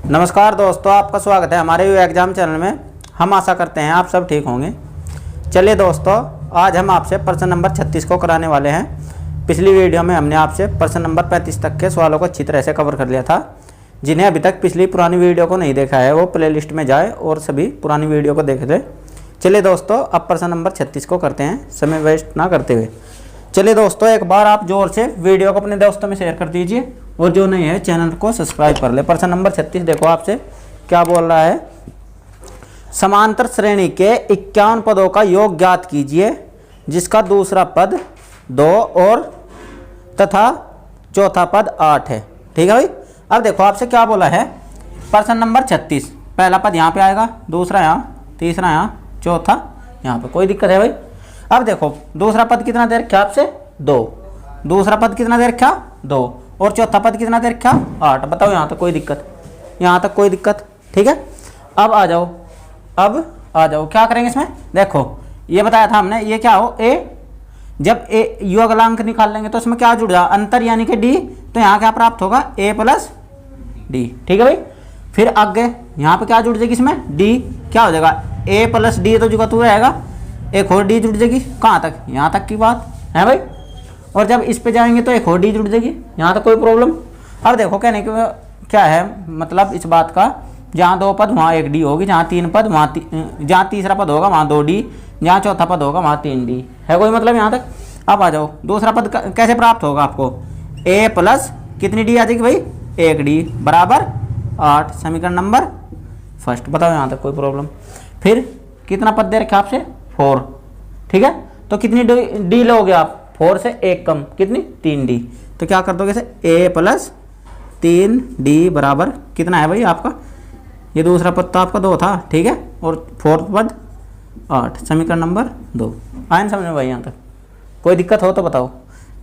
नमस्कार दोस्तों, आपका स्वागत है हमारे एग्जाम चैनल में। हम आशा करते हैं आप सब ठीक होंगे। चलिए दोस्तों, आज हम आपसे प्रश्न नंबर 36 को कराने वाले हैं। पिछली वीडियो में हमने आपसे प्रश्न नंबर 35 तक के सवालों को अच्छी तरह से कवर कर लिया था। जिन्हें अभी तक पिछली पुरानी वीडियो को नहीं देखा है वो प्लेलिस्ट में जाए और सभी पुरानी वीडियो को देख ले। चलिए दोस्तों, अब प्रश्न नंबर 36 को करते हैं, समय वेस्ट ना करते हुए। चलिए दोस्तों, एक बार आप जोर से वीडियो को अपने दोस्तों में शेयर कर दीजिए और जो नहीं है चैनल को सब्सक्राइब कर ले। प्रश्न नंबर 36 देखो आपसे क्या बोल रहा है। समांतर श्रेणी के 51 पदों का योग ज्ञात कीजिए जिसका दूसरा पद 2 और तथा चौथा पद 8 है। ठीक है भाई। अब देखो आपसे क्या बोला है। प्रश्न नंबर 36, पहला पद यहाँ पे आएगा, दूसरा यहाँ, तीसरा यहाँ, चौथा यहाँ पे। कोई दिक्कत है भाई? अब देखो दूसरा पद कितना दे रखा आपसे 2, दूसरा पद कितना दे रखा 2 और चौथा पद कितना दे रखा 8। बताओ यहाँ तक कोई दिक्कत? यहाँ तक कोई दिक्कत? ठीक है। अब आ जाओ, क्या करेंगे इसमें। देखो ये बताया था हमने, ये क्या हो ए, जब ए योगलांक निकाल लेंगे तो इसमें क्या जुड़ जाए अंतर यानी कि डी, तो यहाँ क्या प्राप्त होगा ए प्लस डी। ठीक है भाई। फिर आगे यहाँ पे क्या जुड़ जाएगी इसमें डी, क्या हो जाएगा ए प्लस डी, तो जुगा तू रहेगा, एक और डी जुड़ जाएगी। कहाँ तक? यहाँ तक की बात है भाई। और जब इस पे जाएंगे तो एक और डी जुड़ जाएगी, यहाँ तक कोई प्रॉब्लम। अब देखो कहने का क्या है मतलब इस बात का, जहाँ 2 पद वहाँ 1 डी होगी, जहाँ 3 पद वहाँ जहाँ तीसरा पद होगा वहाँ 2 डी, जहाँ चौथा पद होगा वहाँ 3 डी है। कोई मतलब यहाँ तक? अब आ जाओ, दूसरा पद कैसे प्राप्त होगा आपको, ए प्लस कितनी डी आ जाएगी भाई 1 डी बराबर 8। समीकरण नंबर फर्स्ट। बताओ यहाँ तक कोई प्रॉब्लम? फिर कितना पद दे रखा आपसे 4। ठीक है, तो कितनी डी लोगे आप? 4 से 1 कम, कितनी 3 डी। तो क्या कर दोगे इसे ए प्लस 3 डी बराबर कितना है भाई आपका, ये दूसरा पद तो आपका 2 था। ठीक है, और फोर्थ पद 8। समीकरण नंबर 2। आए समझ में भाई? यहाँ तक कोई दिक्कत हो तो बताओ।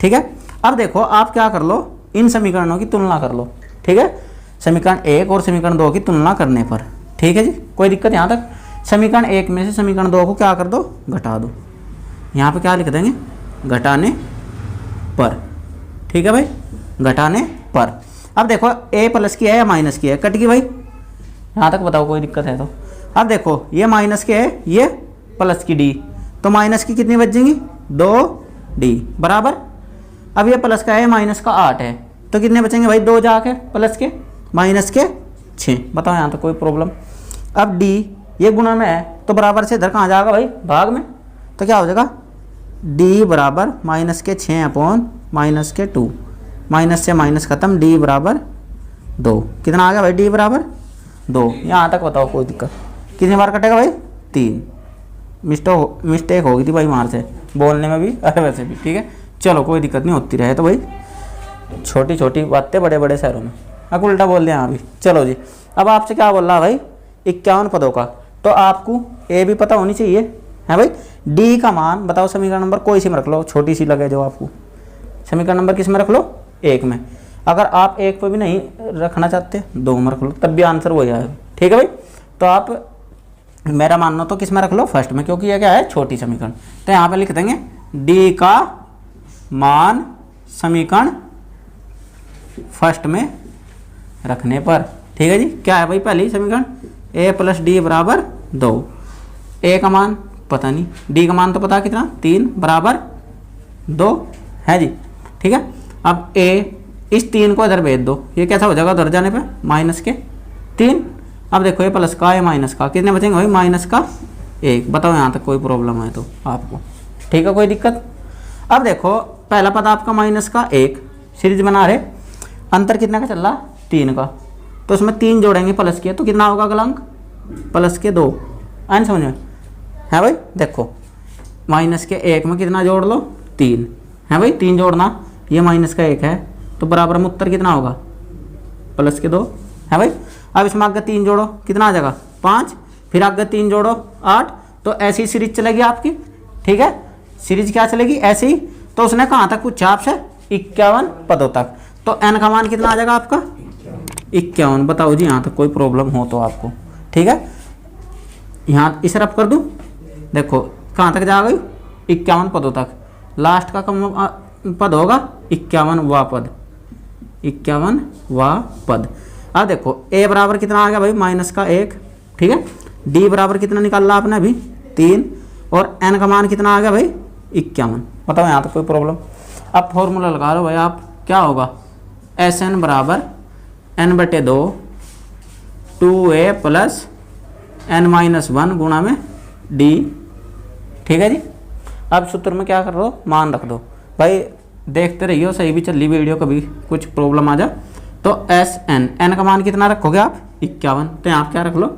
ठीक है। अब देखो आप क्या कर लो, इन समीकरणों की तुलना कर लो। ठीक है, समीकरण 1 और समीकरण 2 की तुलना करने पर। ठीक है जी, कोई दिक्कत यहाँ तक? समीकरण 1 में से समीकरण 2 को क्या कर दो, घटा दो। यहाँ पे क्या लिख देंगे, घटाने पर। ठीक है भाई, घटाने पर। अब देखो ए प्लस की है या माइनस की है, कट गई भाई। यहाँ तक बताओ कोई दिक्कत है तो? अब देखो ये माइनस की है, ये प्लस की डी, तो माइनस की कितनी बच जाएंगी 2 डी बराबर। अब ये प्लस का है, माइनस का 8 है, तो कितने बचेंगे भाई 2 जाके प्लस के माइनस के 6। बताओ यहाँ तक कोई प्रॉब्लम? अब डी ये गुणा में है तो बराबर से इधर कहाँ जाएगा भाई, भाग में, तो क्या हो जाएगा डी बराबर माइनस के 6 अपॉन माइनस के 2, माइनस से माइनस खत्म, डी बराबर 2। कितना आ गया भाई डी बराबर 2। यहाँ तक बताओ कोई दिक्कत? कितनी बार कटेगा भाई 3। मिस्टेक हो गई थी भाई मार से, बोलने में भी अरे वैसे भी। ठीक है, चलो कोई दिक्कत नहीं, होती रहे तो भाई, छोटी छोटी बातें बड़े बड़े शहरों में। अब उल्टा बोल दिया यहाँ भी। चलो जी, अब आपसे क्या बोल रहा भाई 51 पदों का, तो आपको ए भी पता होनी चाहिए है भाई। डी का मान बताओ, समीकरण नंबर कोई सी में रख लो, छोटी सी लगे जो आपको। समीकरण नंबर किस में रख लो, 1 में। अगर आप 1 पे भी नहीं रखना चाहते 2 में रख लो, तब भी आंसर वही आएगा। ठीक है भाई, तो आप मेरा मानना तो किस में रख लो, फर्स्ट में, क्योंकि यह क्या है छोटी समीकरण। तो यहाँ पे लिख देंगे डी का मान समीकरण फर्स्ट में रखने पर। ठीक है जी, क्या है भाई पहली समीकरण, ए प्लस डी बराबर 2। ए का मान पता नहीं, डी का मान तो पता कितना 3 बराबर 2 है जी। ठीक है, अब ए इस 3 को इधर भेज दो, ये कैसा हो जाएगा उधर जाने पे माइनस के 3। अब देखो ये प्लस का है माइनस का, कितने बचेंगे भाई माइनस का 1। बताओ यहाँ तक कोई प्रॉब्लम है तो आपको? ठीक है, कोई दिक्कत? अब देखो पहला पद आपका माइनस का 1, सीरीज बना रहे, अंतर कितना का चल रहा 3 का, तो उसमें 3 जोड़ेंगे प्लस के, तो कितना होगा अगला अंक प्लस के 2। आए समझ में है भाई? देखो माइनस के 1 में कितना जोड़ लो 3 है भाई, 3 जोड़ना, ये माइनस का 1 है तो बराबर में उत्तर कितना होगा प्लस के 2 है भाई। अब इसमें आगे 3 जोड़ो, कितना आ जाएगा 5, फिर आगे 3 जोड़ो 8, तो ऐसी सीरीज चलेगी आपकी। ठीक है, सीरीज क्या चलेगी ऐसे ही। तो उसने कहाँ तक पूछा आपसे 51 पदों तक, तो एन का मान कितना आ जाएगा आपका 51। बताओ जी यहाँ तक कोई प्रॉब्लम हो तो आपको? ठीक है, यहाँ इसे रफ कर दूँ, देखो कहाँ तक जा गई 51 पदों तक, लास्ट का कम पद होगा 51वां पद, 51वां पद। अब देखो a बराबर कितना आ गया भाई माइनस का 1, ठीक है। d बराबर कितना निकाला आपने अभी 3, और n का मान कितना आ गया भाई 51। बताओ यहाँ तक कोई प्रॉब्लम। अब फॉर्मूला लगा लो भाई आप, क्या होगा Sn बराबर n/2 2a प्लस n-1 गुणा में d, ठीक है जी। अब सूत्र में क्या कर दो, मान रख दो भाई, देखते रहिए सही भी चल रही वीडियो, कभी कुछ प्रॉब्लम आ जा तो Sn, n का मान कितना रखोगे आप 51, तो यहाँ क्या रख लो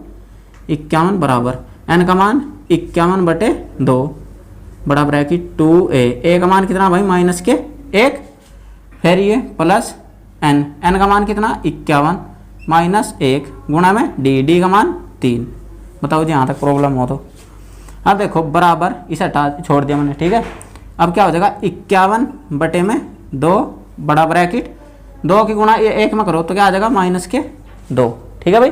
51 बराबर n का मान 51/2 बड़ा ब्रैकेट 2a, a का मान कितना भाई माइनस के 1, फिर ये प्लस n का मान कितना 51 माइनस 1 गुणा में d का मान 3। बताओ जी यहाँ तक प्रॉब्लम हो तो। अब देखो बराबर इसे हटा छोड़ दिया मैंने, ठीक है। अब क्या हो जाएगा 51/2 बड़ा ब्रैकेट 2 की गुणा ये 1 में करो तो क्या आ जाएगा -2, ठीक है भाई।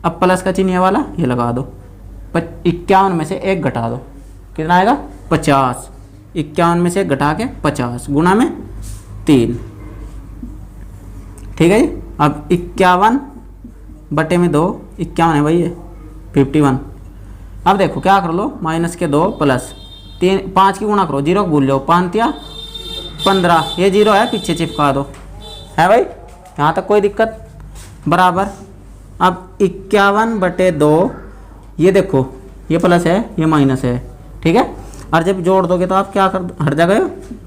अब प्लस का चिन्ह ये वाला ये लगा दो, 51 में से 1 घटा दो कितना आएगा 50, 51 में से 1 घटा के 50 गुणा में 3, ठीक है जी। अब 51/2 51 है भाई ये 51। अब देखो क्या कर लो -2 प्लस 3 5 की गुणा करो, 0 भूल लो, 5 या 15, ये 0 है पीछे चिपका दो, है भाई यहाँ तक कोई दिक्कत। बराबर अब 51/2 ये देखो ये प्लस है ये माइनस है, ठीक है। और जब जोड़ दोगे तो आप क्या कर हट जाएगा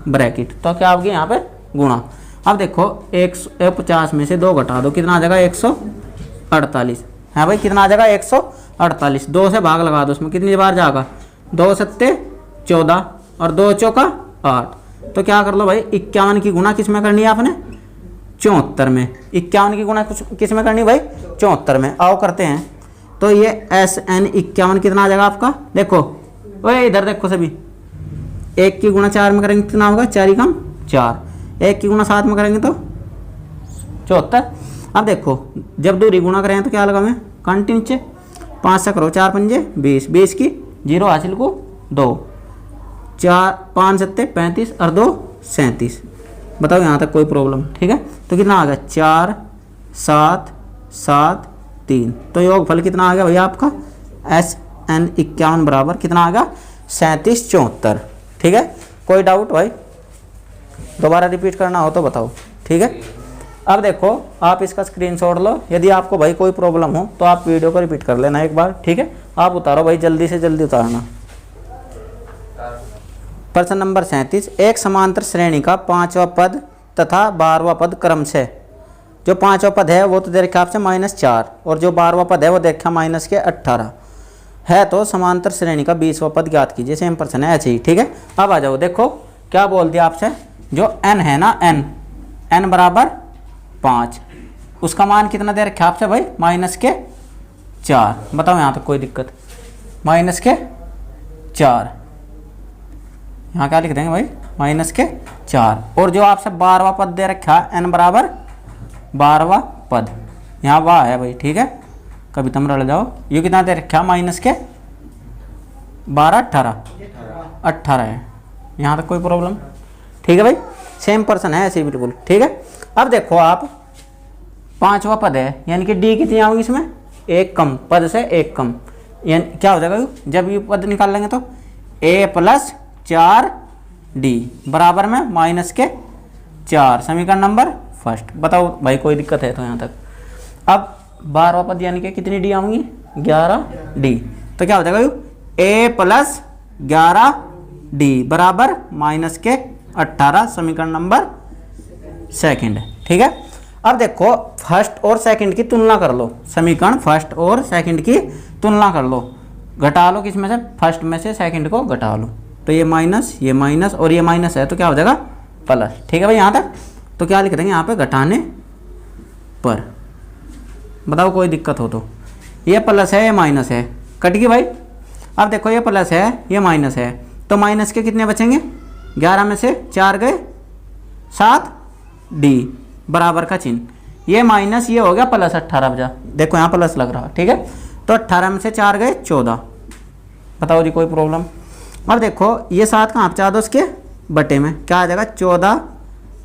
ब्रैकेट, तो क्या होगी यहाँ पे गुणा। अब देखो 150 में से 2 घटा दो कितना आ जाएगा 148, है भाई कितना आ जाएगा 148। 2 से भाग लगा दो, उसमें कितनी बार जाएगा 2 सत्ते 14 और 2 चौका 8, तो क्या कर लो भाई 51 की गुणा किस में करनी है आपने 74 में, 51 की गुणा किस में करनी भाई 74 में। आओ करते हैं, तो ये Sn 51 कितना आ जाएगा आपका, देखो ओए इधर देखो सभी, 1 की गुणा 4 में करेंगे कितना होगा 4 कम 4, 1 की गुणा 7 में करेंगे तो 74। अब देखो जब दूरी गुणा करें तो क्या लगा मैं कांटी नीचे 5 से करो 4 पंजे 20, 20 की 0 हासिल को 2, 4 5 सत्ते 35 और 2 37। बताओ यहाँ तक कोई प्रॉब्लम, ठीक है। तो कितना आ गया 4 7 7 3, तो योगफल कितना आ गया भैया आपका Sn 51 बराबर कितना आ गया 37 74, ठीक है। कोई डाउट भाई, दोबारा रिपीट करना हो तो बताओ, ठीक है। अब देखो आप इसका स्क्रीनशॉट लो, यदि आपको भाई कोई प्रॉब्लम हो तो आप वीडियो को रिपीट कर लेना एक बार, ठीक है। आप उतारो भाई जल्दी से जल्दी उतारना। प्रश्न नंबर 37, एक समांतर श्रेणी का 5वां पद तथा 12वां पद क्रम से, जो 5वां पद है वो तो दे रखा आपसे -4 और जो 12वां पद है वो देखा -18 है, तो समांतर श्रेणी का 20वां पद ज्ञात कीजिए। सेम प्रश्न है ऐसे ही, ठीक है। अब आ जाओ, देखो क्या बोल दिया आपसे, जो n है ना n बराबर 5, उसका मान कितना दे रखा आपसे भाई -4। बताओ यहाँ तक कोई दिक्कत, -4 यहाँ क्या लिख देंगे भाई -4, और जो आपसे 12वां पद दे रखा है n बराबर 12वां पद, यहाँ वाह है भाई, ठीक है। कभी तुम रल जाओ, ये कितना दे रखा -12 18 है, यहाँ तक कोई प्रॉब्लम, ठीक है भाई। सेम पर्सन है ऐसे बिल्कुल, ठीक है। अब देखो आप 5वां पद है यानी कि d कितनी आओगी इसमें 1 कम, पद से 1 कम, यानी क्या हो जाएगा जब ये पद निकाल लेंगे तो a + 4d बराबर में -4, समीकरण नंबर फर्स्ट। बताओ भाई कोई दिक्कत है तो यहाँ तक। अब 12वां पद यानी कि कितनी d आऊंगी 11d, तो क्या हो जाएगा a + 11d बराबर -18, समीकरण नंबर सेकंड, ठीक है। अब देखो फर्स्ट और सेकंड की तुलना कर लो, समीकरण फर्स्ट और सेकंड की तुलना कर लो, घटा लो किस में से फर्स्ट में से सेकंड को घटा लो, तो ये माइनस और ये माइनस है तो क्या हो जाएगा प्लस, ठीक है भाई। यहाँ तक तो क्या लिख देंगे यहाँ पे घटाने पर। बताओ कोई दिक्कत हो तो, ये प्लस है ये माइनस है, कट गई भाई। अब देखो ये प्लस है ये माइनस है, तो माइनस के कितने बचेंगे 11 में से 4 गए 7d बराबर का चिन्ह, ये माइनस ये हो गया +18 बजा, देखो यहाँ प्लस लग रहा, ठीक है। तो 18 में से 4 गए 14। बताओ जी कोई प्रॉब्लम। अब देखो ये 7 कहाँ बचा दो उसके बटे में, क्या आ जाएगा 14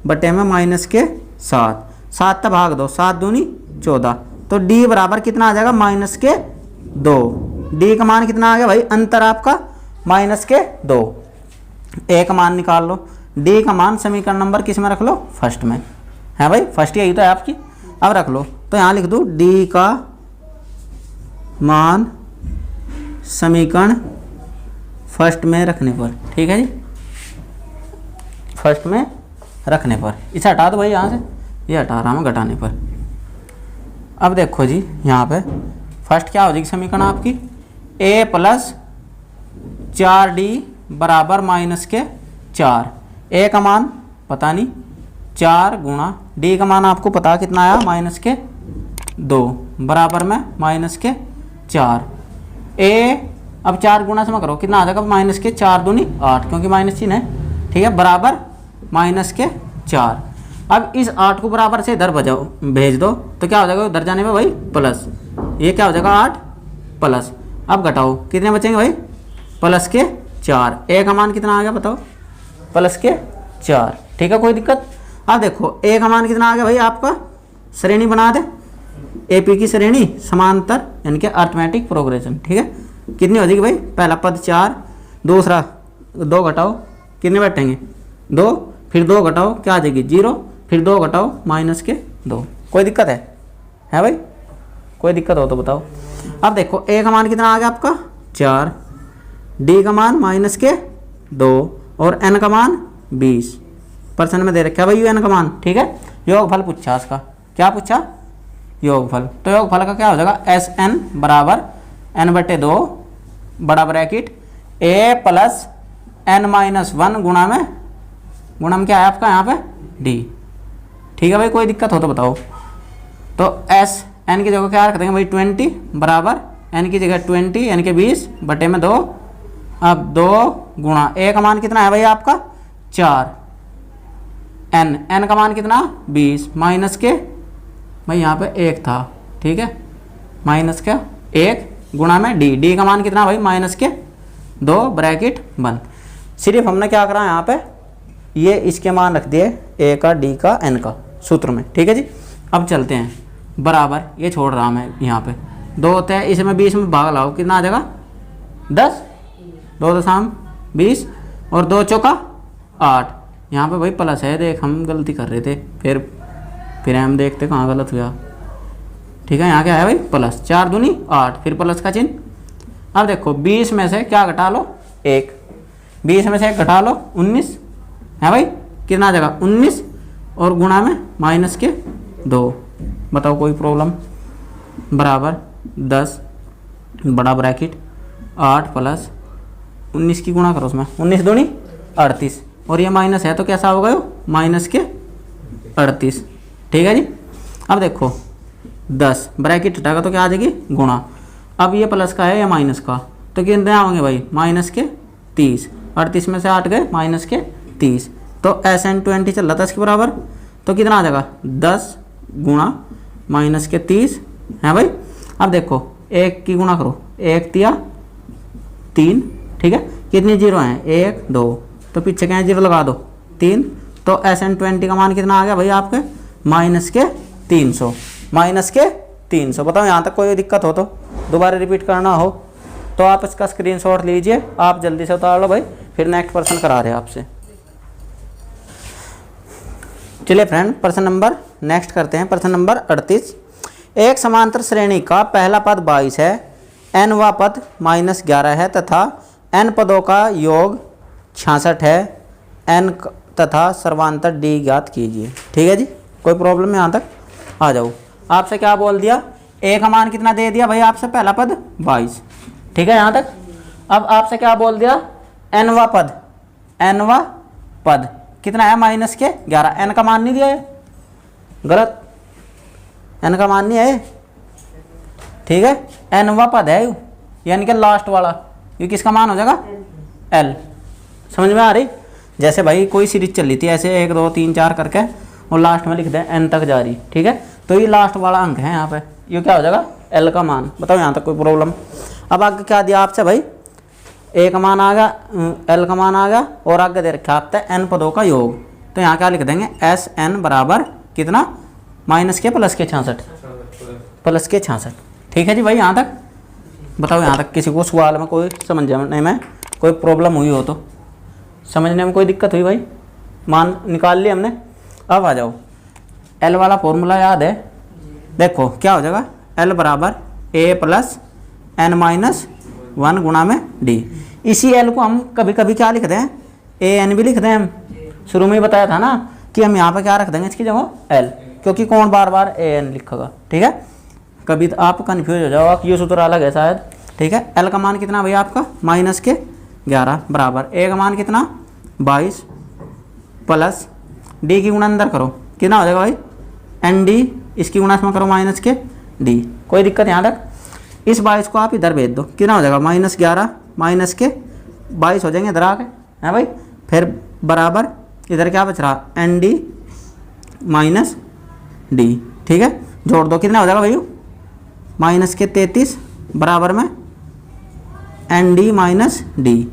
बटे में -7, 7 तक भाग दो, 7 दूनी 14। तो डी बराबर कितना आ जाएगा, -2। डी का मान कितना आ गया भाई, अंतर आपका -2। ए का मान निकाल लो। डी का मान समीकरण नंबर किस में रख लो, फर्स्ट में है भाई, फर्स्ट यही तो है आपकी। अब रख लो, तो यहाँ लिख दूँ डी का मान समीकरण फर्स्ट में रखने पर, ठीक है जी, फर्स्ट में रखने पर। इसे हटा दो भाई यहाँ से, ये हटा रहा हूँ घटाने पर। अब देखो जी यहाँ पे फर्स्ट क्या हो जाएगी समीकरण आपकी, a + 4d बराबर -4। a का मान पता नहीं, 4 गुणा d का मान आपको पता कितना आया, -2 बराबर में -4। a अब 4 गुणा से मैं करो कितना आ जाएगा, -4 दूनी 8, क्योंकि माइनस चिन्ह है, ठीक है, बराबर -4। अब इस 8 को बराबर से इधर भेज दो तो क्या हो जाएगा, उधर जाने में भाई प्लस, ये क्या हो जाएगा 8 प्लस। अब घटाओ कितने बचेंगे भाई, +4। ए का मान कितना आ गया बताओ, +4, ठीक है, कोई दिक्कत। अब देखो ए का मान कितना आ गया भाई आपका, श्रेणी बना दे, AP की श्रेणी समांतर यानी कि अर्थमेटिक प्रोग्रेशन, ठीक है। कितनी हो जाएगी भाई, पहला पद 4, दूसरा 2 घटाओ कितने बैठेंगे 2, फिर 2 घटाओ क्या आ जाएगी 0, फिर 2 घटाओ -2। कोई दिक्कत है भाई, कोई दिक्कत हो तो बताओ। अब देखो ए का मान कितना आ गया आपका 4, डी का मान -2 और एन का मान 20। प्रश्न में दे रखा है भाई एन का मान, ठीक है। योगफल पूछा इसका, क्या पूछा, योगफल। तो योगफल का क्या हो जाएगा, SN बराबर n/2 बड़ा ब्रैकेट a + n-1 गुणा में क्या है आपका यहाँ पे d, ठीक है भाई। कोई दिक्कत हो तो बताओ। तो n की जगह क्या रख देंगे भाई 20 बराबर n की जगह 20 यानी कि 20 बटे में 2। अब 2 गुणा a का मान कितना है भाई आपका 4, n का मान कितना 20 माइनस के भाई यहाँ पे 1 था, ठीक है, माइनस के 1 गुणा में d का मान कितना भाई -2 ब्रैकेट बंद। सिर्फ हमने क्या करा यहाँ पे, ये इसके मान रख दिए a का, d का, n का सूत्र में, ठीक है जी। अब चलते हैं, बराबर ये छोड़ रहा मैं यहाँ पे 2 होते हैं, इसमें 20 में भाग लाओ कितना आ जाएगा 10, 2 दशम 20 और 2 चौका 8। यहाँ पे भाई प्लस है, देख हम गलती कर रहे थे, फिर हम देखते कहाँ गलत हुआ, ठीक है। यहाँ क्या है भाई प्लस, 4 दूनी 8, फिर प्लस का चिन्ह। अब देखो 20 में से क्या घटा लो 1, 20 में से 1 घटा लो 19 है भाई, कितना आ जाएगा 19 और गुणा में -2। बताओ कोई प्रॉब्लम, बराबर 10 बड़ा ब्रैकेट 8 + 19 की गुणा करो उसमें, 19 दूनी 38 और ये माइनस है तो कैसा होगा -38, ठीक है जी। अब देखो 10 ब्रैकेट हटाएगा तो क्या आ जाएगी गुणा। अब ये प्लस का है या माइनस का, तो कितने आओगे भाई -30, 38 में से 8 गए -30, तो SN 20 चल रहा था इसके बराबर, तो कितना आ जाएगा 10 गुणा -30 है भाई। अब देखो 1 की गुणा करो, 1 तिया 3, ठीक है, कितनी जीरो हैं 1 2, तो पीछे क्या जीरो लगा दो 3, तो SN 20 का मान कितना आ गया भाई आपके -300। बताओ यहाँ तक कोई दिक्कत हो तो, दोबारा रिपीट करना हो तो आप इसका स्क्रीनशॉट लीजिए, आप जल्दी से उतार लो भाई, फिर नेक्स्ट प्रश्न करा रहे हैं आपसे। चलिए फ्रेंड प्रश्न नंबर नेक्स्ट करते हैं, प्रश्न नंबर 38। एक समांतर श्रेणी का पहला पद 22 है, nवा पद -11 है तथा n पदों का योग 66 है, n तथा सर्वांतर d ज्ञात कीजिए, ठीक है जी। कोई प्रॉब्लम यहाँ तक आ जाओ। आपसे क्या बोल दिया, a का मान कितना दे दिया भाई आपसे, पहला पद 22, ठीक है यहाँ तक। अब आपसे क्या बोल दिया, nवा पद कितना है -11, n का मान नहीं दिया है, गलत, n का मान नहीं है, ठीक है, nवा पद है यानी कि लास्ट वाला, ये किसका मान हो जाएगा l। समझ में आ रही, जैसे भाई कोई सीरीज चल रही थी ऐसे 1 2 3 4 करके और लास्ट में लिख दें n तक जा रही, ठीक है, तो ये लास्ट वाला अंक है यहाँ पे, ये क्या हो जाएगा l का मान। बताओ यहाँ तक कोई प्रॉब्लम। अब आगे क्या दिया आपसे भाई, a का मान आ गया, l का मान आ गया और आगे दे रखा आपसे n पदों का योग, तो यहाँ क्या लिख देंगे SN बराबर कितना -+66, प्लस के 66। ठीक है जी भाई, यहाँ तक बताओ। यहाँ तक किसी को सवाल में कोई समझने में कोई प्रॉब्लम हुई हो तो, समझने में कोई दिक्कत हुई भाई? मान निकाल लिया हमने। अब आ जाओ, एल वाला फॉर्मूला याद है? देखो क्या हो जाएगा, एल बराबर ए प्लस एन माइनस 1 गुणा में डी। इसी एल को हम कभी कभी क्या लिखते हैं, ए एन भी लिखते हैं। हम शुरू में ही बताया था ना कि हम यहाँ पे क्या रख देंगे इसकी जगह एल, क्योंकि कौन बार बार ए एन लिखेगा। ठीक है, कभी तो आप कन्फ्यूज हो जाओ, ये सूत्र अलग है शायद। ठीक है, एल का मान कितना भैया आपका माइनस के 11 बराबर ए का मान कितना 22 प्लस डी की गुणा अंदर करो, कितना हो जाएगा भाई एन डी, इसकी गुणा इसमें करो माइनस के डी। कोई दिक्कत यहाँ तक? इस 22 को आप इधर भेज दो, कितना हो जाएगा -11 माइनस के 22 हो जाएंगे इधर आके, है भाई। फिर बराबर इधर क्या बच रहा एन डी माइनस डी। ठीक है, जोड़ दो, कितना हो जाएगा भाई माइनस के 33 बराबर में एन डी माइनस डी।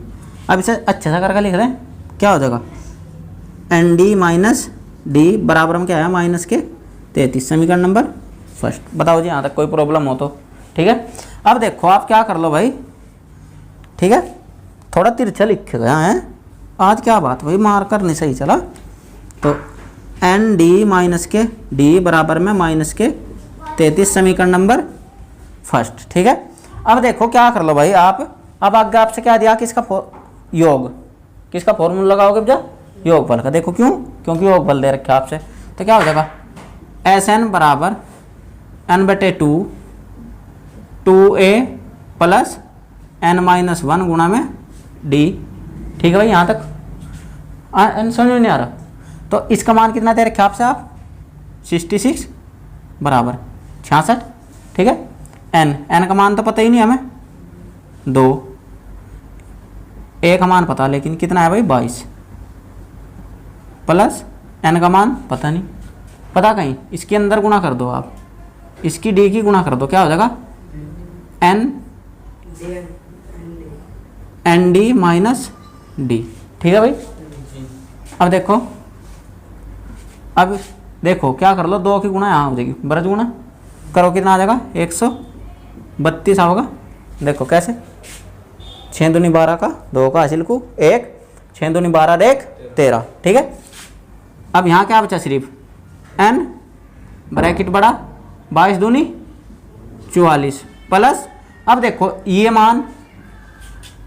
अब इसे अच्छे से करके लिख रहे हैं, क्या हो जाएगा एन डी माइनस डी बराबर में क्या है माइनस के 33। समीकरण नंबर फर्स्ट। बताओ जी यहाँ तक कोई प्रॉब्लम हो तो? ठीक है, अब देखो आप क्या कर लो भाई। ठीक है, थोड़ा तिरछा लिख गया है आज, क्या बात भाई, मार्कर नहीं सही चला। तो एन डी माइनस के डी बराबर में माइनस के 33 समीकरण नंबर फर्स्ट। ठीक है, अब देखो क्या कर लो भाई आप। अब आगे आपसे क्या दिया, किसका योग, किसका फॉर्मूला लगाओगे भैया, योगफल का। देखो क्यों, क्योंकि योगफल दे रखे आपसे। तो क्या हो जाएगा एस एन बराबर n/2 2a plus n minus 1 गुणा में डी। ठीक है भाई, यहाँ तक समझ में नहीं आ रहा? तो इसका मान कितना दे रखे आपसे आप 66 बराबर 66। ठीक है, n का मान तो पता ही नहीं हमें 2, a का मान पता लेकिन कितना है भाई 22 प्लस n का मान पता नहीं, पता कहीं इसके अंदर गुणा कर दो आप, इसकी d की गुणा कर दो, क्या हो जाएगा एन डी माइनस डी। ठीक है भाई, अब देखो, अब देखो क्या कर लो, 2 की गुणा यहाँ हो जाएगी, ब्रज गुणा करो, कितना आ जाएगा 132 होगा। देखो कैसे, 6 दूनी 12 का 2 का हासिल को 1, 6 दूनी 12 1 13। ठीक है, अब यहाँ क्या बचा सिर्फ n ब्रैकेट बड़ा 22 दूनी 44 प्लस, अब देखो ये मान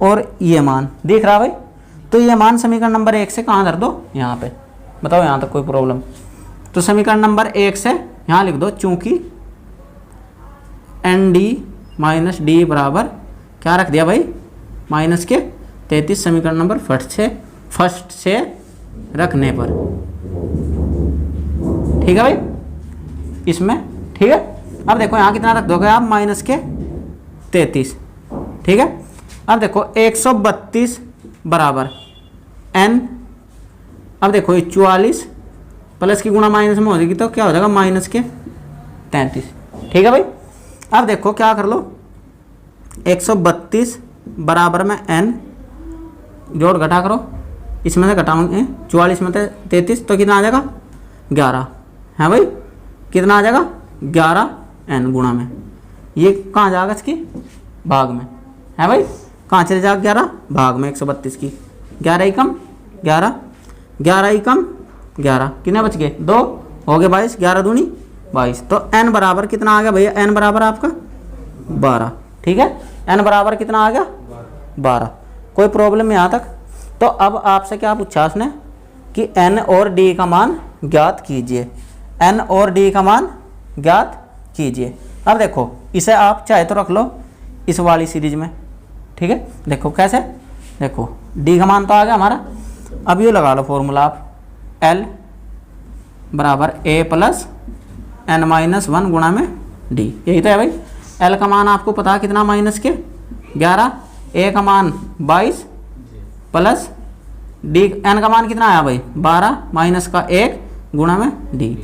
और ये मान दिख रहा भाई, तो ये मान समीकरण नंबर 1 से कहाँ धर दो, यहाँ पे। बताओ यहाँ तक कोई प्रॉब्लम? तो समीकरण नंबर 1 से यहाँ लिख दो, चूंकि एन डी माइनस डी बराबर क्या रख दिया भाई माइनस के 33 समीकरण नंबर फर्स्ट से रखने पर। ठीक है भाई इसमें। ठीक है, अब देखो यहाँ कितना रख दोगे आप माइनस के 33। ठीक है, अब देखो 132 बराबर n, अब देखो ये 44 प्लस की गुणा माइनस में हो जाएगी, तो क्या हो जाएगा माइनस के 33। ठीक है भाई, अब देखो क्या कर लो, 132 बराबर में n, जोड़ घटा करो, इसमें से घटाओगे 44 में से 33 तो कितना आ जाएगा 11, है भाई, कितना आ जाएगा 11 n गुणा में, ये कहाँ जाएगा इसकी भाग में, है भाई, कहाँ चले जाएगा 11 भाग में 132 की, 11 ही कम 11, 11 ही कम 11, कितने बच गए 2 हो गए 22, 11 दूनी 22। तो n बराबर कितना आ गया भैया, n बराबर आपका 12। ठीक है, n बराबर कितना आ गया 12। कोई प्रॉब्लम यहाँ तक? तो अब आपसे क्या पूछा उसने कि n और d का मान ज्ञात कीजिए, n और d का मान ज्ञात कीजिए। अब देखो इसे आप चाहे तो रख लो इस वाली सीरीज में। ठीक है, देखो कैसे, देखो d का मान तो आ गया हमारा, अब ये लगा लो फॉर्मूला आप, l बराबर a प्लस n माइनस 1 गुणा में d, यही तो है भाई। l का मान आपको पता कितना माइनस के 11, a का मान 22 प्लस d n का मान कितना आया भाई 12 माइनस का 1 गुणा में d।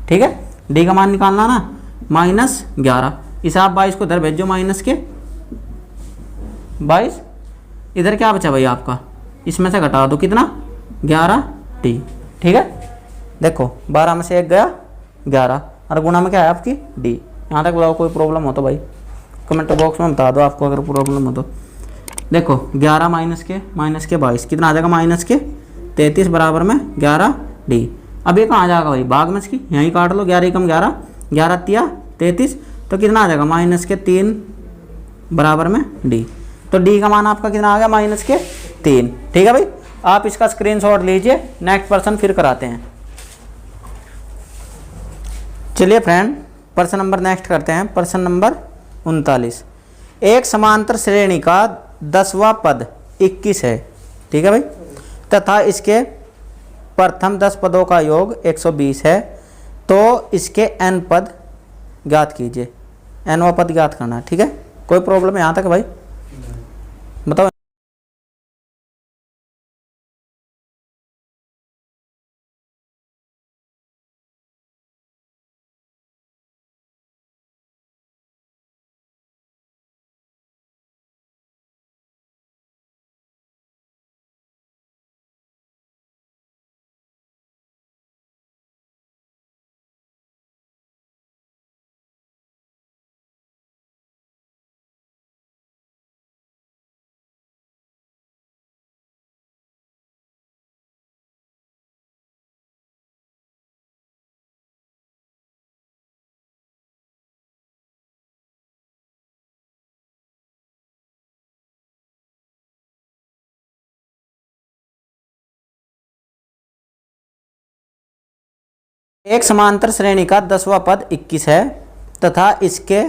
ठीक है, d का मान निकालना ना -11, इसे आप 22 को इधर भेजो माइनस के 22, इधर क्या बचा भाई आपका, इसमें से घटा दो कितना 11d। ठीक है, देखो 12 में से 1 गया 11 और गुणा में क्या है आपकी d, यहाँ तक बताओ कोई प्रॉब्लम हो तो भाई कमेंट बॉक्स में बता दो आपको अगर प्रॉब्लम हो तो। देखो 11 माइनस के 22 कितना आ जाएगा -33 बराबर में 11D। अब ये कहाँ जाएगा भाई भाग में इसकी, यहीं काट लो, 11 कम 11, 11 तिया 33, तो कितना आ जाएगा -3 बराबर में D। तो D का मान आपका कितना आ गया -3। ठीक है भाई, आप इसका स्क्रीनशॉट लीजिए। नेक्स्ट पर्सन फिर कराते हैं। चलिए फ्रेंड प्रश्न नंबर नेक्स्ट करते हैं। प्रश्न नंबर 39। एक समांतर श्रेणी का 10वां पद 21 है, ठीक है भाई, तथा इसके प्रथम 10 पदों का योग 120 है, तो इसके n पद ज्ञात कीजिए। nवां पद ज्ञात करना है, ठीक है। कोई प्रॉब्लम है यहाँ तक भाई बताओ। एक समांतर श्रेणी का 10वां पद 21 है तथा इसके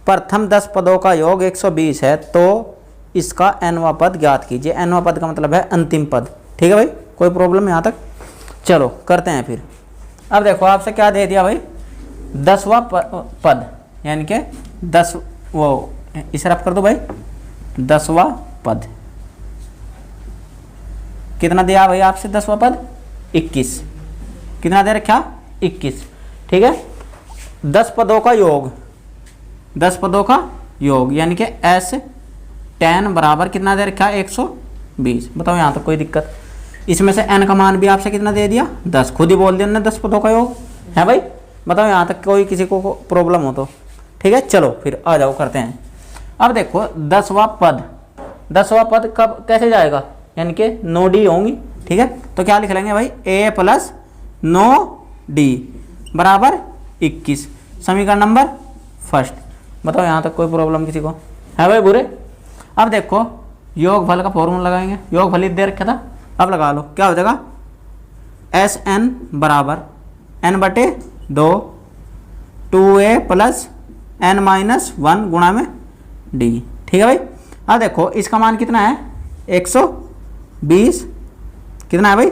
प्रथम 10 पदों का योग 120 है, तो इसका nवां पद ज्ञात कीजिए। nवां पद का मतलब है अंतिम पद, ठीक है भाई। कोई प्रॉब्लम यहाँ तक? चलो करते हैं फिर। अब देखो आपसे क्या दे दिया भाई, 10वां पद यानी कि 10 वो इसे रफ कर दो भाई, 10वां पद कितना दिया भाई आपसे, 10वां पद 21, कितना दे रखा 21, ठीक है। 10 पदों का योग, 10 पदों का योग यानी कि S10 बराबर कितना दे रखा है 120। बताओ यहाँ तक कोई दिक्कत? इसमें से n का मान भी आपसे कितना दे दिया 10, खुद ही बोल दिया ना 10 पदों का योग है भाई। बताओ यहाँ तक कोई किसी को प्रॉब्लम हो तो, ठीक है। चलो फिर आ जाओ करते हैं। अब देखो 10वां पद कब कैसे जाएगा, यानी कि 9D होंगी, ठीक है। तो क्या लिख लेंगे भाई, A + 9D बराबर 21, समीकरण नंबर फर्स्ट। बताओ यहाँ तक कोई प्रॉब्लम किसी को है भाई बुरे? अब देखो योगफल का फॉर्मूला लगाएंगे, योगफल दे रखा था, अब लगा लो। क्या हो जाएगा, SN बराबर n/2 2A + n-1 गुणा में D, ठीक है भाई। अब देखो इसका मान कितना है 120, कितना है भाई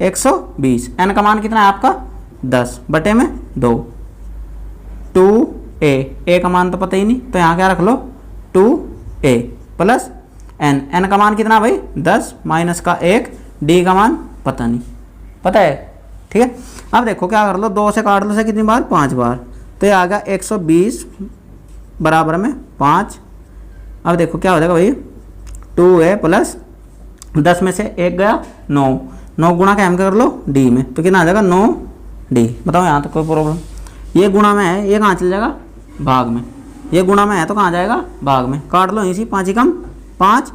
120, n का मान कितना है आपका 10/2 2A, A का मान तो पता ही नहीं, तो यहाँ क्या रख लो 2A + n का मान कितना भाई 10 माइनस का 1, D का मान पता नहीं, पता है, ठीक है। अब देखो क्या कर लो, 2 से काट लो से कितनी बार 5 बार, तो ये आ गया 120 बराबर में 5। अब देखो क्या हो जाएगा भाई 2A + 10 में से 1 गया 9 गुणा का हम कर लो D में, तो कितना आ जाएगा 9D। बताओ यहाँ तक कोई प्रॉब्लम? ये गुणा में है, ये कहाँ चल जाएगा भाग में, ये गुणा में है तो कहाँ जाएगा भाग में, काट लो इसी 5 ही कम 5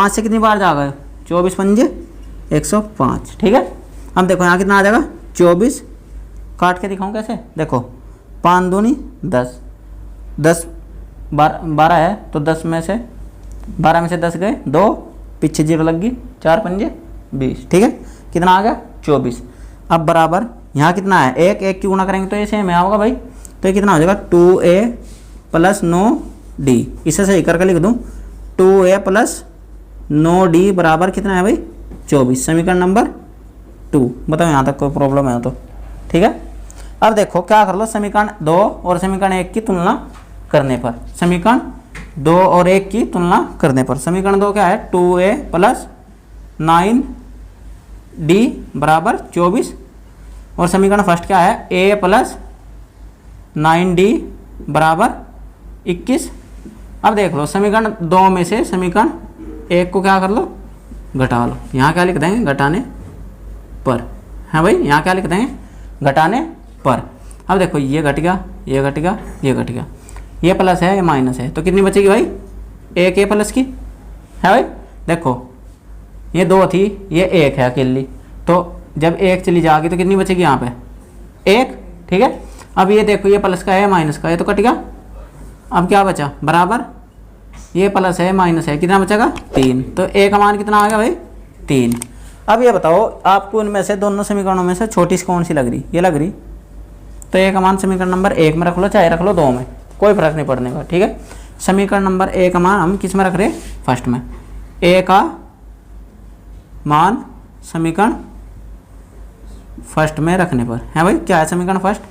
से कितनी बार जाएगा 24 पंजे 105, ठीक है। अब देखो यहाँ कितना आ जाएगा 24, काट के दिखाऊँ कैसे, देखो 5 दूनी 10, 10 12 है तो 10 में से 12 में से 10 गए 2, पीछे 0 लग गई, 4 पंजे 20, ठीक है। कितना आ गया 24। अब बराबर यहाँ कितना है 1 की गुणा करेंगे तो ये सेम है होगा भाई, तो ये कितना हो जाएगा 2A + 9D, इसे सही करके लिख दूँ 2A + 9D बराबर कितना है भाई 24, समीकरण नंबर 2। बताओ यहाँ तक कोई प्रॉब्लम है तो, ठीक है। अब देखो क्या कर लो, समीकरण 2 और समीकरण 1 की तुलना करने पर, समीकरण 2 और 1 की तुलना करने पर समीकरण 2 क्या है 2A + 9D बराबर 24, और समीकरण फर्स्ट क्या है A + 9D बराबर 21। अब देख लो समीकरण 2 में से समीकरण 1 को क्या कर लो घटा लो, यहाँ क्या लिख देंगे घटाने पर, है भाई यहाँ क्या लिख देंगे घटाने पर। अब देखो ये घट गया ये घट गया, ये घट गया, ये प्लस है ये माइनस है, तो कितनी बचेगी भाई, एक ये प्लस की है भाई। देखो ये 2 थी, ये 1 है अकेली, तो जब 1 चली जाएगी तो कितनी बचेगी यहाँ पे, 1, ठीक है। अब ये देखो ये प्लस का है माइनस का है, तो कट गया। अब क्या बचा, बराबर ये प्लस है माइनस है, कितना बचेगा 3, तो ए का मान कितना आ गया भाई 3। अब ये बताओ आपको उनमें से दोनों समीकरणों में से छोटी सी कौन सी लग रही, ये लग रही, तो ए का मान समीकरण नंबर 1 में रख लो चाहे रख लो 2 में, कोई फर्क नहीं पड़ने का, ठीक है। समीकरण नंबर 1 का मान हम किस में रख रहे, फर्स्ट में, ए का मान समीकरण फर्स्ट में रखने पर है भाई, क्या है समीकरण फर्स्ट,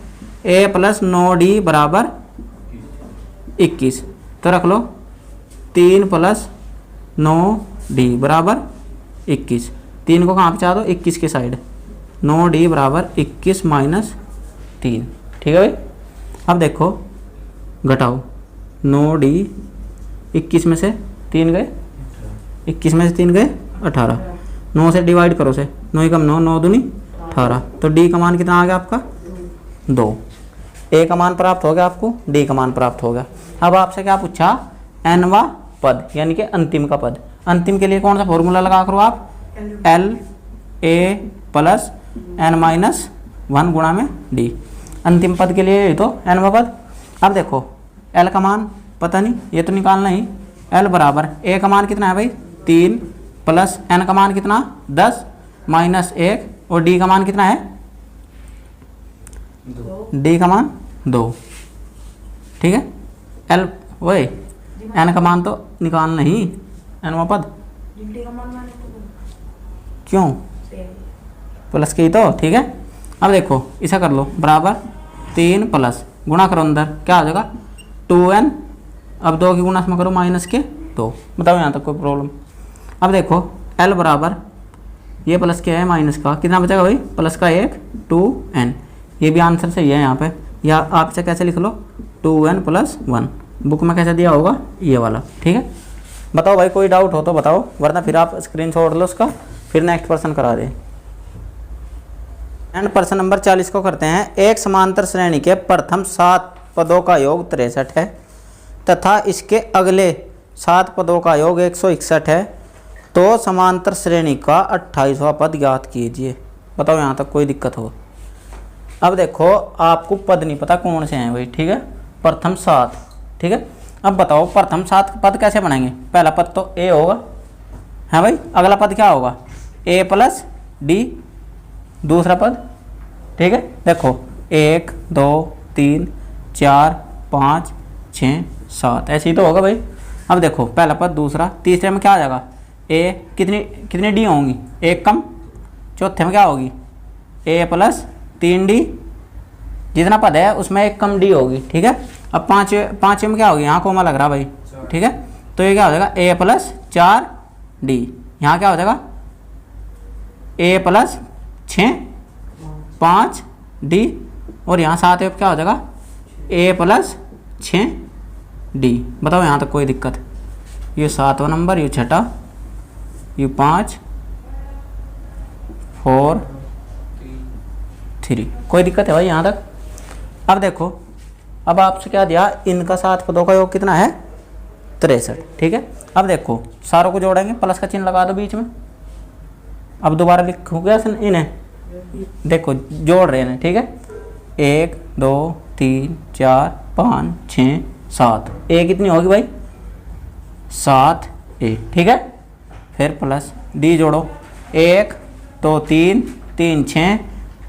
ए प्लस 9d बराबर 21, तो रख लो 3 प्लस 9d बराबर 21, 3 को कहाँ पे चाह दो 21 के साइड, 9d बराबर 21 माइनस 3, ठीक है भाई। अब देखो घटाओ, 9d 21 में से 3 गए, 21 में से 3 गए 18, 9 से डिवाइड करो से, 9 कम 9, 9 दूनी 18, तो d का मान कितना आ गया आपका 2, a का मान प्राप्त हो गया आपको, d का मान प्राप्त हो गया। अब आपसे क्या पूछा, nवा पद यानी कि अंतिम का पद, अंतिम के लिए कौन सा फॉर्मूला लगा करो आप, l a plus n minus 1 गुणा में d, अंतिम पद के लिए तो nवा पद। अब देखो l का मान पता नहीं, ये तो निकालना ही, l बराबर a का मान कितना है भाई 3 प्लस n का मान कितना 10 माइनस 1 और d का मान कितना है 2, d का मान 2, ठीक है। l वही n का मान तो निकालना ही, nवा पद क्यों प्लस के ही तो, ठीक है। अब देखो ऐसा कर लो, बराबर 3 प्लस गुणा करो अंदर क्या आ जाएगा 2n, अब 2 की गुणा में करो माइनस के 2, बताओ यहाँ तक कोई प्रॉब्लम। अब देखो l बराबर ये प्लस के है माइनस का, कितना बचेगा भाई प्लस का 1 2n, ये भी आंसर सही है यहाँ पे, या आप इसे कैसे लिख लो 2n प्लस 1, बुक में कैसे दिया होगा ये वाला, ठीक है। बताओ भाई कोई डाउट हो तो बताओ, वरना फिर आप स्क्रीनशॉट लो उसका, फिर नेक्स्ट पर्सन करा दें। एंड प्रश्न नंबर 40 को करते हैं। एक समांतर श्रेणी के प्रथम 7 पदों का योग 63 है तथा इसके अगले 7 पदों का योग 161 है, तो समांतर श्रेणी का 28वां पद ज्ञात कीजिए। बताओ यहाँ तक कोई दिक्कत हो। अब देखो आपको पद नहीं पता कौन से हैं भाई, ठीक है, प्रथम 7, ठीक है। अब बताओ प्रथम 7 पद कैसे बनाएंगे, पहला पद तो a होगा, है भाई, अगला पद क्या होगा a प्लस d, दूसरा पद, ठीक है। देखो 1 2 3 4 5 6 7 ऐसे ही तो होगा भाई। अब देखो पहला पद दूसरा, तीसरे में क्या आ जाएगा a, कितनी डी होंगी 1 कम, चौथे में क्या होगी a प्लस 3d, जितना पद है उसमें 1 कम d होगी, ठीक है। अब पाँचवें में क्या होगी, यहाँ कोमा लग रहा भाई, ठीक है, तो ये क्या हो जाएगा a प्लस 4d, यहाँ क्या हो जाएगा a प्लस 6 5d, और यहाँ 7 क्या हो जाएगा a प्लस 6d। बताओ यहाँ तक कोई दिक्कत, ये 7वां नंबर, ये 6ठा, ये 5 4 3, कोई दिक्कत है भाई यहाँ तक। अब देखो अब आपसे क्या दिया, इनका 7 पदों का योग कितना है 63, ठीक है। अब देखो सारों को जोड़ेंगे, प्लस का चिन्ह लगा दो बीच में, अब दोबारा लिखो क्या इन्हें, देखो जोड़ रहे हैं, ठीक है, 1 2 3 4 5 6 7, a कितनी होगी भाई 7a, ठीक है। फिर प्लस d जोड़ो, 1 2 3 3 6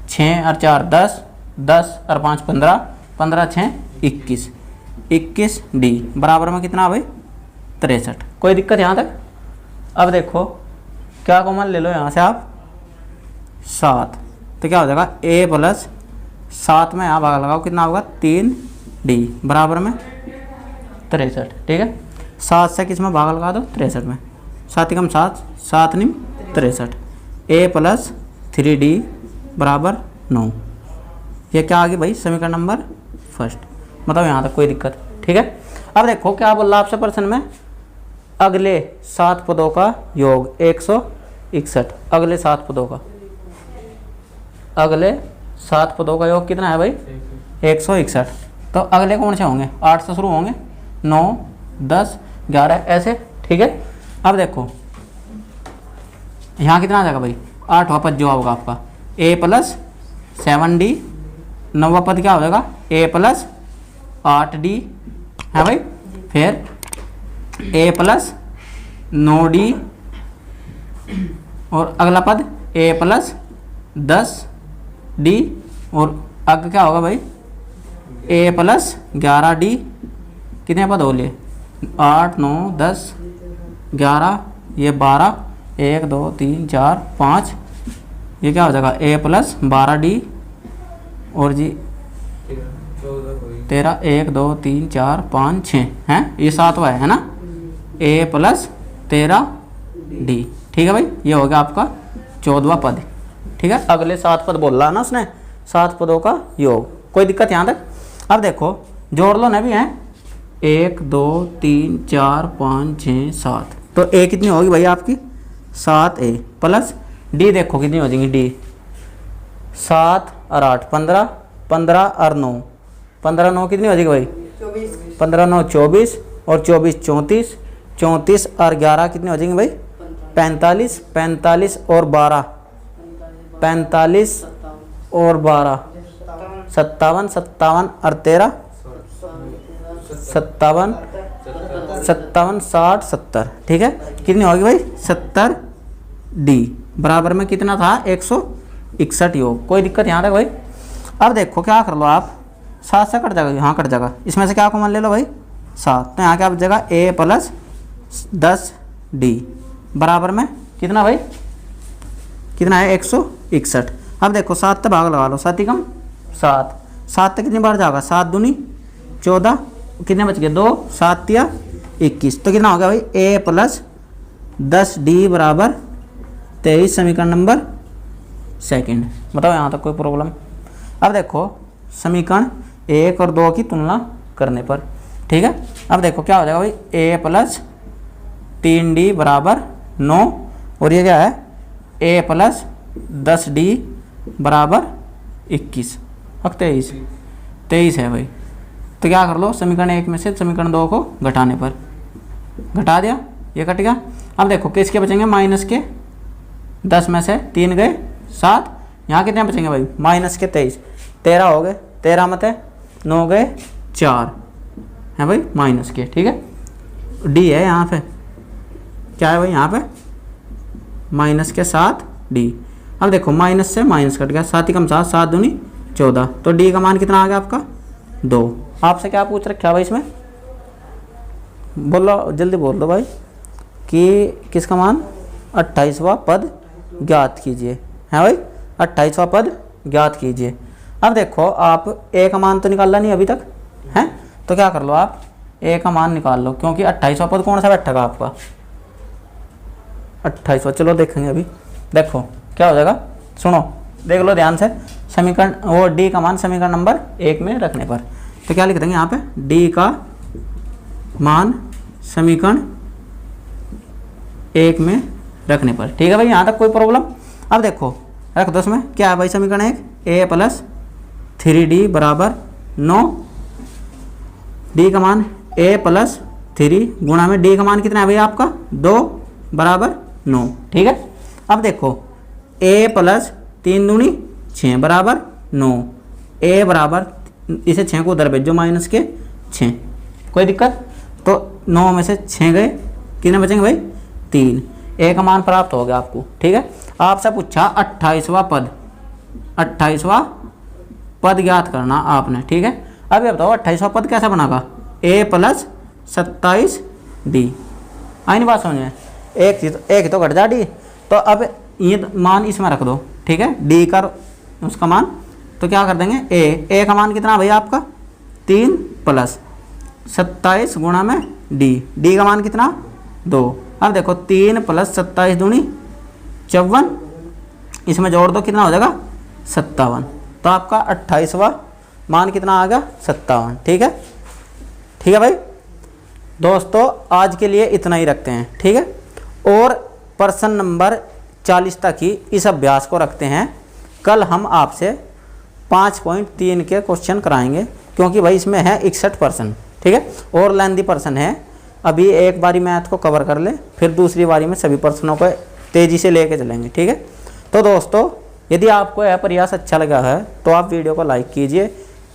6 और 4 10 10 और 5 15 15 6 21 21d बराबर में कितना भाई 63, कोई दिक्कत यहाँ तक। अब देखो क्या कॉमन ले लो यहाँ से आप 7, तो क्या हो जाएगा a प्लस 7 में यहाँ भाग लगाओ, कितना होगा 3d बराबर में 63, ठीक है। 7 से किस में भाग लगा दो 63 में, 7 कम 7 7 नहीं 63, a प्लस 3d बराबर 9, ये क्या आ गई भाई समीकरण नंबर फर्स्ट। मतलब यहाँ तक कोई दिक्कत, ठीक है। अब देखो क्या बोल रहा आपसे प्रश्न में, अगले 7 पदों का योग 161, अगले 7 पदों का, अगले 7 पदों का योग कितना है भाई 161, तो अगले कौन से होंगे, 8 से शुरू होंगे, 9, 10, 11 ऐसे, ठीक है। अब देखो यहाँ कितना आ जाएगा भाई, 8वां पद जो होगा आपका a प्लस 7d, 9वां पद क्या हो जाएगा a प्लस 8d है भाई, फिर a प्लस 9d और अगला पद a प्लस 10d और आगे क्या होगा भाई a प्लस 11d। कितने पद हो लिए, 8, 9, 10, 11, ये 12, 1, 2, 3, 4, 5, ये क्या हो जाएगा a प्लस 12d और जी 13, 1, 2, 3, 4, 5, 6 हैं, ये 7वां है ना, a प्लस 13d, ठीक है भाई। ये हो गया आपका 14वां पद, ठीक है। अगले 7 पद बोल रहा है ना उसने, 7 पदों का योग, कोई दिक्कत यहाँ तक। अब देखो जोड़ लो ना भी हैं, 1, 2, 3, 4, 5, 6, 7, तो a कितनी होगी भाई आपकी 7a प्लस d, देखो कितनी हो जाएंगी d, 7 और 8 15, 15 और 9, 15, 9 कितनी हो जाएगी भाई 15, 9 24 और 24 34, 34 और 11 कितनी हो जाएंगी भाई 45, 45 और 12 45 और 12 57, 57 और 13 57, 57, 60, 70, ठीक है। कितनी होगी भाई 70d बराबर में कितना था 161 योग, कोई दिक्कत यहाँ तक भाई। अब देखो क्या कर लो आप, 7 से कट जाएगा, यहाँ कट जाएगा, इसमें से क्या कॉमन ले लो भाई 7, तो यहाँ क्या बचेगा a प्लस 10d बराबर में कितना भाई, कितना है 161। अब देखो 7 से भाग लगा लो, 7 ही कम 7, 7 से कितनी बार जाएगा, 7 दूनी 14, कितने बच गए 2, 7 या 21, तो कितना हो गया भाई a प्लस 10d बराबर 23, समीकरण नंबर 2। बताओ यहाँ तक कोई प्रॉब्लम। अब देखो समीकरण 1 और 2 की तुलना करने पर, ठीक है। अब देखो क्या हो जाएगा भाई a प्लस 3d बराबर 9 और ये क्या है a प्लस 10d बराबर 21 और 23 है भाई। तो क्या कर लो समीकरण 1 में से समीकरण 2 को घटाने पर, घटा दिया, ये कट गया। अब देखो किसके बचेंगे, माइनस के 10 में से 3 गए 7, यहाँ कितने बचेंगे भाई माइनस के 23, 13 हो गए, 13 मत है 9 गए 4 है भाई माइनस के, ठीक है। डी है यहाँ पे, क्या है भाई यहाँ पे माइनस के 7d। अब देखो माइनस से माइनस कट गया, 7 ही कम 7, 7 दूनी 14, तो डी का मान कितना आ गया आपका 2। आपसे क्या पूछ रखा है भाई इसमें, बोलो जल्दी बोल दो भाई कि किसका मान 28वां पद ज्ञात कीजिए, है भाई 28वां पद ज्ञात कीजिए। अब देखो आप a का मान तो निकाला नहीं अभी तक है, तो क्या कर लो आप a का मान निकाल लो, क्योंकि 28वां पद कौन सा बैठेगा आपका 28वां, चलो देखेंगे अभी। देखो क्या हो जाएगा, सुनो देख लो ध्यान से, समीकरण वो d का मान समीकरण नंबर 1 में रखने पर, तो क्या लिख देंगे यहाँ पे d का मान समीकरण 1 में रखने पर, ठीक है भाई यहाँ तक कोई प्रॉब्लम। अब देखो रख दो इसमें क्या है भाई समीकरण 1, a प्लस 3d बराबर 9, d का मान a प्लस 3 गुणा में d का मान कितना है भाई आपका 2 बराबर 9, ठीक है। अब देखो a प्लस 3 दूनी 6 बराबर 9, a बराबर इसे 6 को उधर भेजो माइनस के 6, कोई दिक्कत। तो 9 में से 6 गए, कितने बचेंगे भाई 3, a का मान प्राप्त हो गया आपको, ठीक है। आपसे पूछा 28वां पद, 28वां पद ज्ञात करना आपने, ठीक है। अब ये बताओ 28वां पद कैसे बनागा, a प्लस 27d, आई नहीं बात समझ में, एक तो घट जा d, तो अब ये मान इसमें रख दो, ठीक है, d का उसका मान, तो क्या कर देंगे a का मान कितना भाई आपका 3 प्लस 27 गुणा में d का मान कितना 2। अब देखो 3 प्लस 27 दूनी 54, इसमें जोड़ दो कितना हो जाएगा 57, तो आपका 28वां मान कितना आ गया 57, ठीक है। ठीक है भाई दोस्तों आज के लिए इतना ही रखते हैं, ठीक है। और प्रश्न नंबर 40 तक ही इस अभ्यास को रखते हैं। कल हम आपसे 5.3 के क्वेश्चन कराएंगे। क्योंकि भाई इसमें है 61%, ठीक है, और लेंथी प्रश्न है। अभी एक बारी मैथ को कवर कर ले, फिर दूसरी बारी में सभी प्रश्नों को तेज़ी से लेके चलेंगे, ठीक है। तो दोस्तों यदि आपको यह प्रयास अच्छा लगा है तो आप वीडियो को लाइक कीजिए,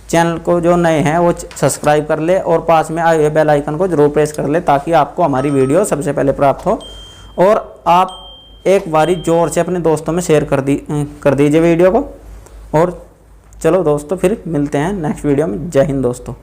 चैनल को जो नए हैं वो सब्सक्राइब कर ले और पास में आए हुए बेल आइकन को जरूर प्रेस कर ले ताकि आपको हमारी वीडियो सबसे पहले प्राप्त हो। और आप एक बारी ज़ोर से अपने दोस्तों में शेयर कर दीजिए वीडियो को। और चलो दोस्तों फिर मिलते हैं नेक्स्ट वीडियो में। जय हिंद दोस्तों।